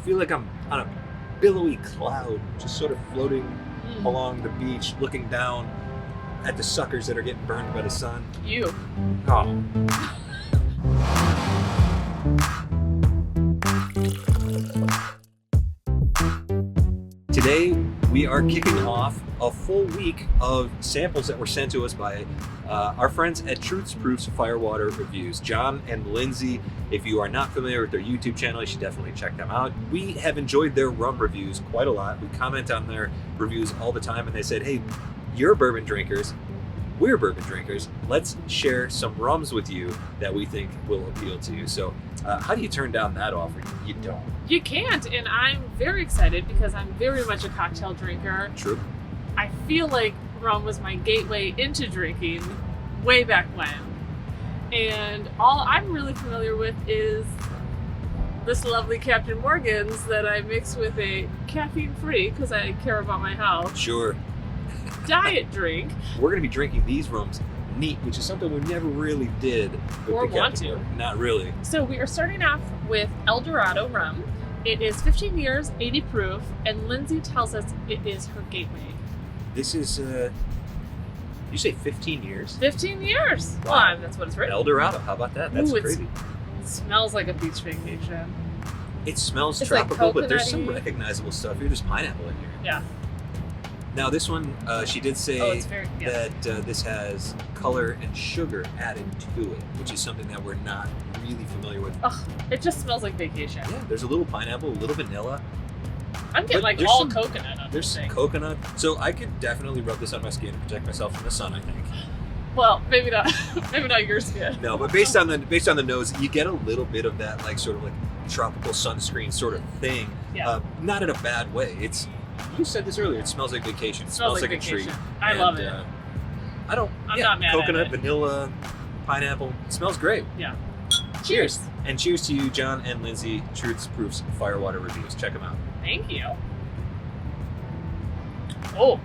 feel like I'm on a billowy cloud, just sort of floating along the beach, looking down at the suckers that are getting burned by the sun. You. Oh. Today, we are kicking off a full week of samples that were sent to us by our friends at Truth's Proof's Firewater Reviews, Jon and Lindsey. If you are not familiar with their YouTube channel, you should definitely check them out. We have enjoyed their rum reviews quite a lot. We comment on their reviews all the time, and they said, hey, you're bourbon drinkers, we're bourbon drinkers. Let's share some rums with you that we think will appeal to you. So how do you turn down that offer? You don't. You can't, and I'm very excited because I'm very much a cocktail drinker. True. I feel like rum was my gateway into drinking way back when. And all I'm really familiar with is this lovely Captain Morgan's that I mix with a caffeine-free, because I care about my health, Sure. diet drink. We're going to be drinking these rums neat, which is something we never really did. With Or the want Captain to. Morgan. Not really. So we are starting off with Dorado Rum. It is 15 years, 80 proof, and Lindsey tells us it is her gateway. This is, you say 15 years? 15 years! Wow. Well, that's what it's written. Dorado, how about that? That's Ooh, crazy. It smells like a beach vacation. It smells It's like tropical, but there's some coconutty. recognizable stuff here. There's pineapple in here. Yeah. Now this one, she did say Oh, it's very, yeah. that this has color and sugar added to it, which is something that we're not really familiar with. Ugh, it just smells like vacation. Yeah, there's a little pineapple, a little vanilla. I'm getting But like there's all some- coconut on There's this some thing. coconut. So I could definitely rub this on my skin to protect myself from the sun, I think. Well, maybe not. Maybe not your skin. No, but based on the nose, you get a little bit of that like sort of like tropical sunscreen sort of thing. Yeah. Not in a bad way. You said this earlier. It smells like vacation. It smells like a vacation. treat. I And, love it. I'm not mad at coconut, it. vanilla, pineapple. It smells great. Yeah. Cheers. And cheers to you, Jon and Lindsey, Truth's Proof's Firewater Reviews. Check them out. Thank you. Oh.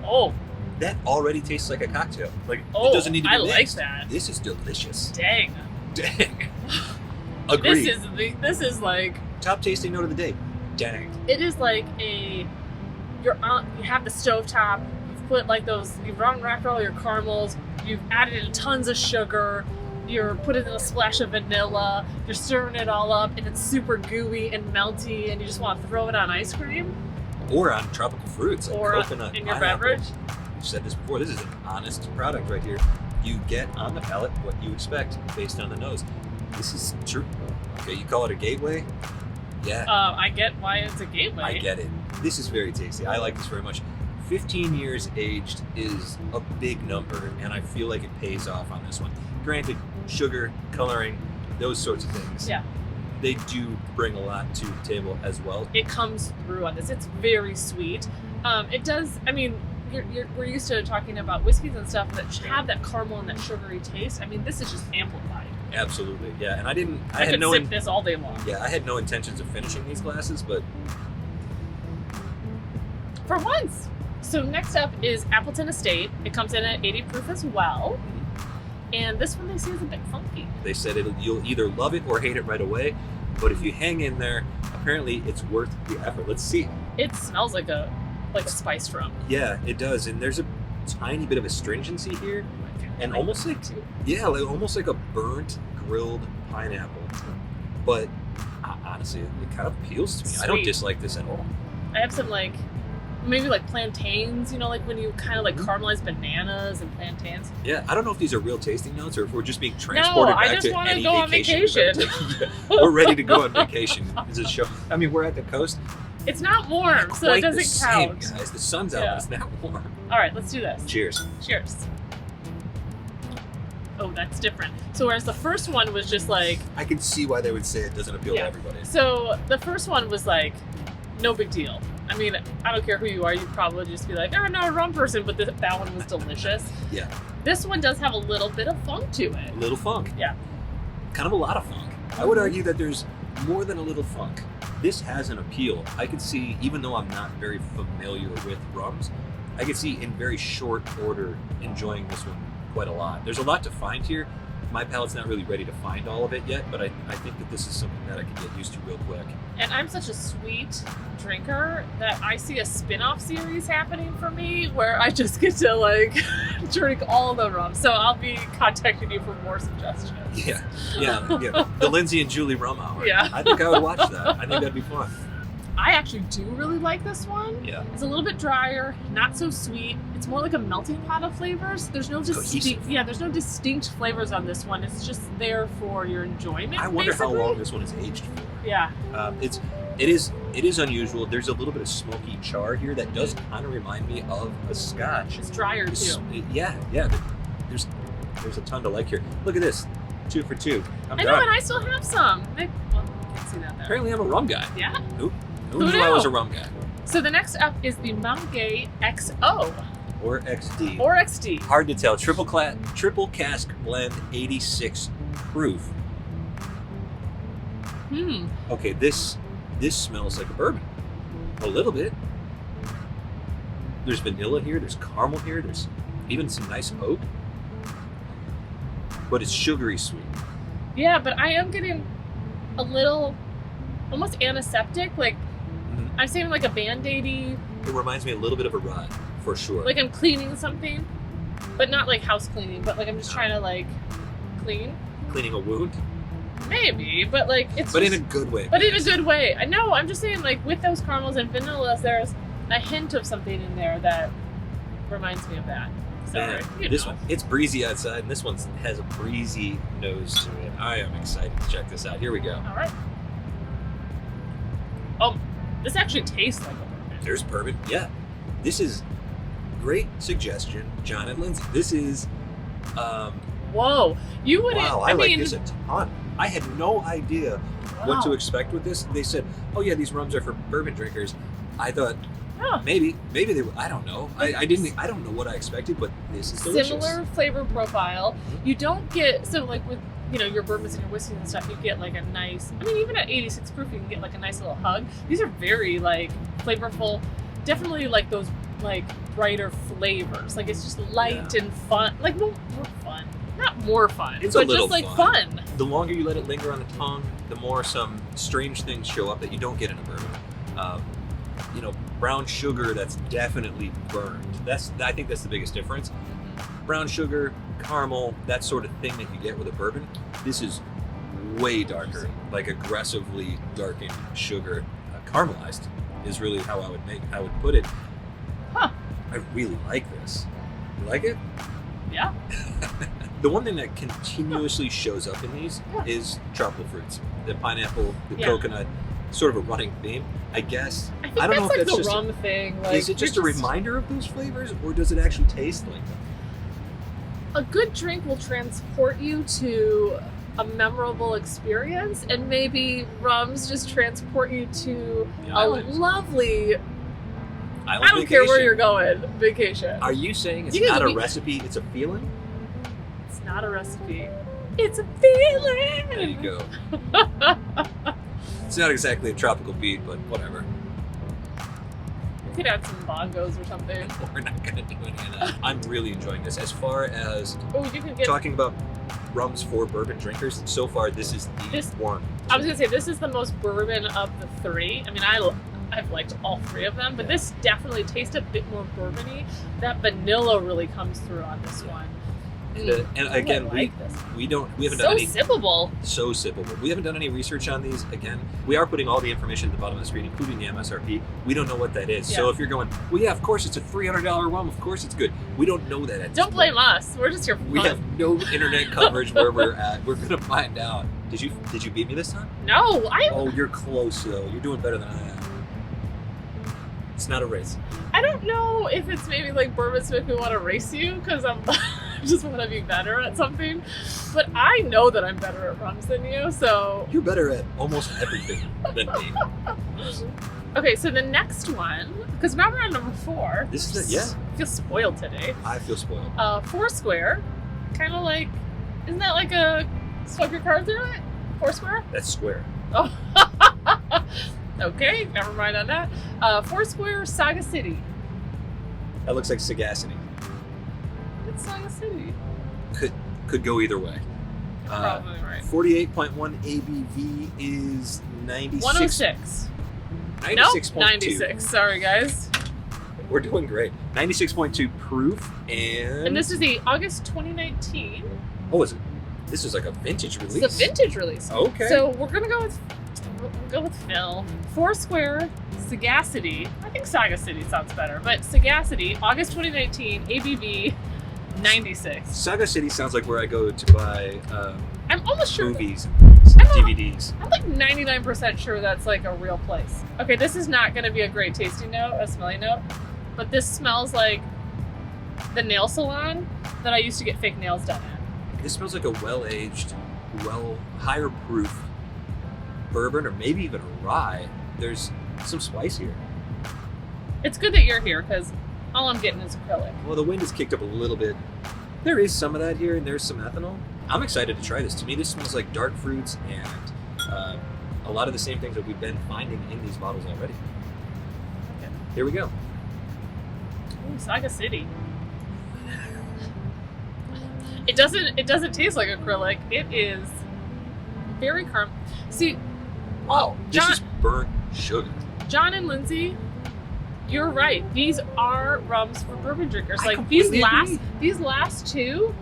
Oh. That already tastes like a cocktail. Like Oh, it doesn't need to be I like mixed. that. This is delicious. Dang. Dang. Agreed. This is like, Top tasting note of the day. Dang. it is like you have the stovetop, you've put like you've unwrapped all your caramels, you've added in tons of sugar, you're putting in a splash of vanilla, you're stirring it all up, and it's super gooey and melty, and you just want to throw it on ice cream Or on tropical fruits like or coconut, in your pineapple. beverage. I've said this before. This is an honest product right here. You get on the palate what you expect based on the nose. This is true. Okay, you call it a gateway? Yeah. I get why it's a gateway. I get it. This is very tasty. I like this very much. 15 years aged is a big number, and I feel like it pays off on this one. Granted, sugar, coloring, those sorts of things, Yeah. they do bring a lot to the table as well. It comes through on this. It's very sweet. It does. I mean, we're used to talking about whiskeys and stuff that have that caramel and that sugary taste. I mean, this is just amplified. Absolutely, yeah. And I I had could no sip this all day long. yeah, I had no intentions of finishing these glasses, but For once. So next up is Appleton Estate. It comes in at 80 proof as well. And this one they say is a bit funky. they said you'll either love it or hate it right away. But if you hang in there, apparently it's worth the effort. Let's see. It smells like a spiced rum. Yeah, it does. And there's a tiny bit of astringency here. And almost like, yeah, almost like a burnt grilled pineapple. But honestly, it kind of appeals to me. I don't Sweet. dislike this at all. I have some maybe plantains, like when you kind of Mm-hmm. caramelize bananas and plantains. Yeah, I don't know if these are real tasting notes or if we're just being transported I back just to wanna any go on vacation. We're ready to go on vacation. It's a show. I mean, we're at the coast. It's not warm, so it Quite the doesn't same, count. guys. The sun's out, Yeah. but it's not warm. All right, let's do this. Cheers. Cheers. Oh, that's different. So whereas the first one was just I can see why they would say it doesn't appeal to everybody. so the first one was no big deal. I mean, I don't care who you are, you'd probably just be like, oh, I'm not a rum person, but that one was delicious. Yeah. This one does have a little bit of funk to it. A little funk. Yeah. Kind of a lot of funk. I would argue that there's more than a little funk. This has an appeal. I could see, even though I'm not very familiar with rums, I could see in very short order enjoying this one quite a lot. There's a lot to find here. my palate's not really ready to find all of it yet, but I think that this is something that I can get used to real quick. And I'm such a sweet drinker that I see a spin-off series happening for me where I just get to like drink all the rum. So I'll be contacting you for more suggestions. Yeah. The Lindsey and Julie Rum Hour. Yeah. I think I would watch that. I think that'd be fun. I actually do really like this one. Yeah. It's a little bit drier, not so sweet. It's more like a melting pot of flavors. There's no there's no distinct flavors on this one. It's just there for your enjoyment. I wonder basically. how long this one is aged for. Yeah. It is unusual. There's a little bit of smoky char here that does kind of remind me of a Scotch. It's drier too. Yeah. There's a ton to like here. Look at this, 2 for 2. I'm I done. know, and I still have some. Well, you can't see that there. Apparently, I'm a rum guy. Yeah. Who Who knew knew? I was a rum guy? So the next up is the Mangaxo Or XD. or XD. Hard to tell. Triple cask blend, 86 proof. Okay, this smells like a bourbon. A little bit. There's vanilla here, there's caramel here, there's even some nice oak. But it's sugary sweet. Yeah, but I am getting a little, almost antiseptic. Like, I'm saying like a Band-Aid-y. It reminds me a little bit of a rye, for sure. Like I'm cleaning something, but not like house cleaning, but like I'm just trying to like clean. Cleaning a wound? Maybe, but like it's But just, in a good way. But in a good way. I know, I'm just saying like with those caramels and vanillas, there's a hint of something in there that reminds me of that. Sorry. This one, it's breezy outside, and this one has a breezy nose to it. I am excited to check this out. Here we go. All right. Oh, this actually tastes like a bourbon. There's bourbon. Yeah. This is great suggestion, Jon and Lindsey. This is Whoa. You wouldn't. wow, I like this a ton. I had no idea what to expect with this. They said, "Oh yeah, these rums are for bourbon drinkers." I thought maybe they were, I don't know. I don't know what I expected, but this is delicious. Similar flavor profile. You don't get so like with your bourbons and your whiskeys and stuff, you get like a nice, I mean, even at 86 proof, you can get like a nice little hug. These are very like flavorful, definitely like those like brighter flavors. Like it's just light and fun, like more fun. Not more fun, It's but a little just like fun. The longer you let it linger on the tongue, the more some strange things show up that you don't get in a bourbon. Brown sugar that's definitely burned. I think that's the biggest difference. Brown sugar, caramel, that sort of thing that you get with a bourbon. This is way darker, like aggressively darkened sugar. Caramelized is really how I would put it. Huh. I really like this. You like it? Yeah. The one thing that continuously shows up in these is tropical fruits. The pineapple, the coconut, sort of a running theme, I guess. I think don't that's know if like that's the just rum thing. Like, is it just a reminder of those flavors, or does it actually taste like them? A good drink will transport you to a memorable experience, and maybe rums just transport you to a lovely Island I don't vacation. care where you're going, vacation. Are you saying it's You not a can be- recipe, it's a feeling? It's not a recipe. It's a feeling. There you go. It's not exactly a tropical beat, but whatever. You could add some bongos or something. We're not going to do any of that. I'm really enjoying this. As far as You can get. talking about rums for bourbon drinkers, so far this is the one. I was gonna say this is the most bourbon of the three. I mean, I've liked all three of them, but this definitely tastes a bit more bourbony. That vanilla really comes through on this one. And again, I like we haven't so done any sippable. so sippable. We haven't done any research on these. Again, we are putting all the information at the bottom of the screen, including the MSRP. We don't know what that is. Yeah. So if you're going, well, yeah, of course it's a $300 rum. Of course it's good. We don't know that. At this Don't blame point. us. We're just here for fun. We have no internet coverage where we're at. We're gonna find out. Did you beat me this time? No, Oh, you're close though. You're doing better than I am. It's not a race. I don't know if it's maybe like bourbons make me want to race you because I just want to be better at something. But I know that I'm better at rums than you, so. You're better at almost everything than me. Okay, so the next one, because now we're on number 4. This is it, yeah. I feel spoiled today. I feel spoiled. Foursquare, kind of like, isn't that like a swipe your card through it? Foursquare? That's square. Oh. Okay, never mind on that. Foursquare Saga City. That looks like Sagacity. It's Saga City. Could go either way. Probably right. 48.1 ABV is 96. 106. 96.2. Nope, 96. Sorry, guys. We're doing great. 96.2 proof, And this is the August 2019. Oh, is it? This is like a vintage release. It's a vintage release. Okay. So we'll go with Phil. Foursquare Sagacity. I think Saga City sounds better, but Sagacity, August 2019, ABV 96. Saga City sounds like where I go to buy I'm almost sure. movies and DVDs. I'm like 99% sure that's like a real place. Okay, this is not going to be a great tasting note, a smelling note, but this smells like the nail salon that I used to get fake nails done at. This smells like a well-aged, higher proof bourbon, or maybe even a rye. There's some spice here. It's good that you're here because all I'm getting is acrylic. Well, the wind has kicked up a little bit. There is some of that here, and there's some ethanol. I'm excited to try this. To me, this smells like dark fruits and a lot of the same things that we've been finding in these bottles already. Okay. Here we go. Ooh, Saga City. It doesn't taste like acrylic. It is very caramel. See, Wow, this Jon, is burnt sugar. Jon and Lindsey, you're right. These are rums for bourbon drinkers. I Like these completely agree. last two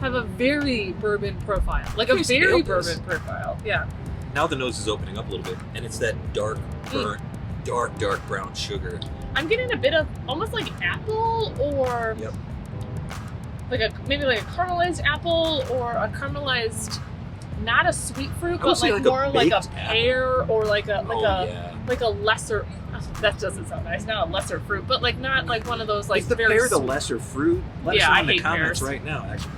have a very bourbon profile. Like a Chris very nailed this. bourbon profile. Yeah. Now the nose is opening up a little bit, and it's that dark, burnt, dark brown sugar. I'm getting a bit of almost like apple or Yep. maybe like a caramelized apple or a caramelized, not a sweet fruit, I would but say like like a more like a baked pear or like a Yeah. like a lesser. That doesn't sound nice. Not a lesser fruit, but like not like one of those like Is the very pear the sweet- lesser fruit? Let us Yeah, know I in the hate comments pears. right now. Actually,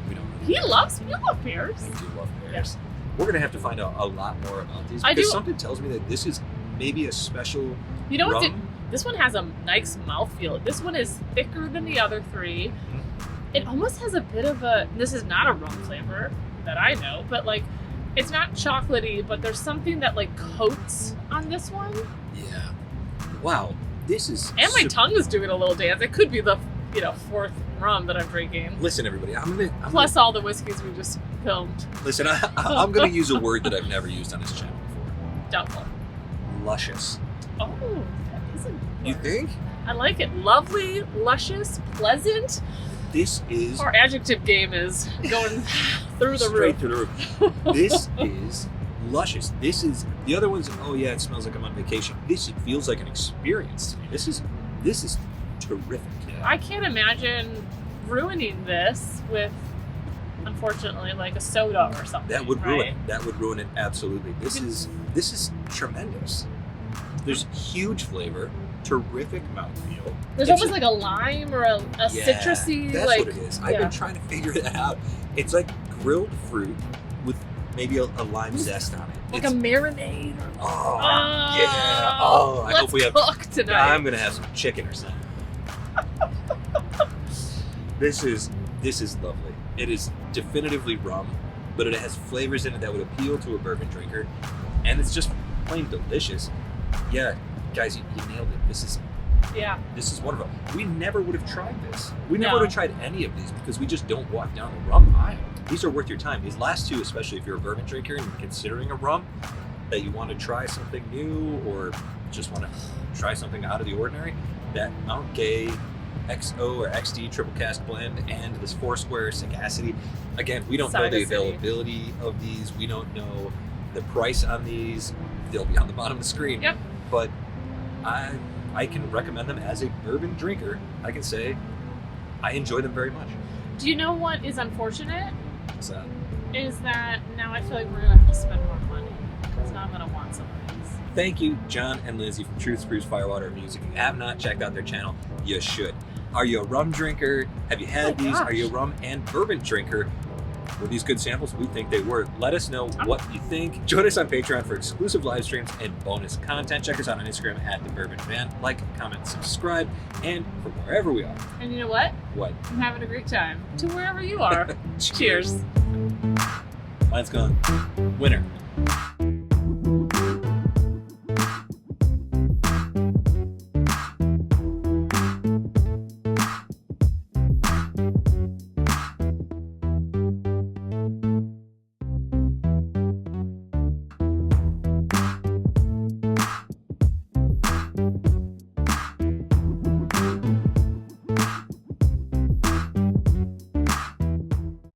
we don't. You love pears. We do love pears. We're gonna have to find out a lot more about these I because do- something tells me that this is maybe a special You know what? rum. This one has a nice mouthfeel. This one is thicker than the other three. Mm-hmm. It almost has a bit of a. This is not a rum flavor that I know, but like, it's not chocolatey, but there's something that like coats on this one. Yeah. Wow. This is. And my tongue is doing a little dance. It could be the fourth rum that I'm drinking. Listen, everybody. I'm Plus all the whiskeys we just filmed. Listen, I'm gonna use a word that I've never used on this channel before. Double. Luscious. Oh, that is a good You word. think? I like it. Lovely, luscious, pleasant. This is Our adjective game is going through the straight roof. through the roof. This is luscious. This is the other ones. Oh yeah, it smells like I'm on vacation. This feels like an experience to me. This is terrific. I can't imagine ruining this with, unfortunately, like a soda or something. That would right? ruin it. That would ruin it absolutely. This is tremendous. There's huge flavor, terrific mouthfeel. There's It's almost like a lime or a citrusy. That's like, what it is. I've been trying to figure that out. It's like grilled fruit with maybe a lime zest on it. like It's, a maravine. oh yeah. Oh, I let's hope we have. cook tonight. I'm gonna have some chicken or something. This is lovely. It is definitively rum, but it has flavors in it that would appeal to a bourbon drinker, and it's just plain delicious. Yeah, guys, you nailed it. This is wonderful. We never would have tried this. We never No. would have tried any of these because we just don't walk down the rum aisle. These are worth your time. These last two, especially if you're a bourbon drinker and you're considering a rum, that you want to try something new or just want to try something out of the ordinary, that Mount Gay XO or XD triple cask blend and this Foursquare Sagacity. Again, we don't know Saga the City. availability of these. We don't know the price on these. They'll be on the bottom of the screen. Yep. But I can recommend them as a bourbon drinker. I can say I enjoy them very much. Do you know what is unfortunate? So, Is that now I feel like we're gonna have to spend more money because now I'm gonna want some of these. thank you, Jon and Lindsey from Truth Brews Firewater Reviews. If you have not checked out their channel, you should. Are you a rum drinker? Have you had Oh my these? gosh. Are you a rum and bourbon drinker? Were these good samples? We think they were. Let us know what you think. Join us on Patreon for exclusive live streams and bonus content. Check us out on Instagram at The Bourbon Van. Like, comment, subscribe, and from wherever we are. And you know what? What? I'm having a great time. To wherever you are. Cheers. Mine's gone. Winner. you.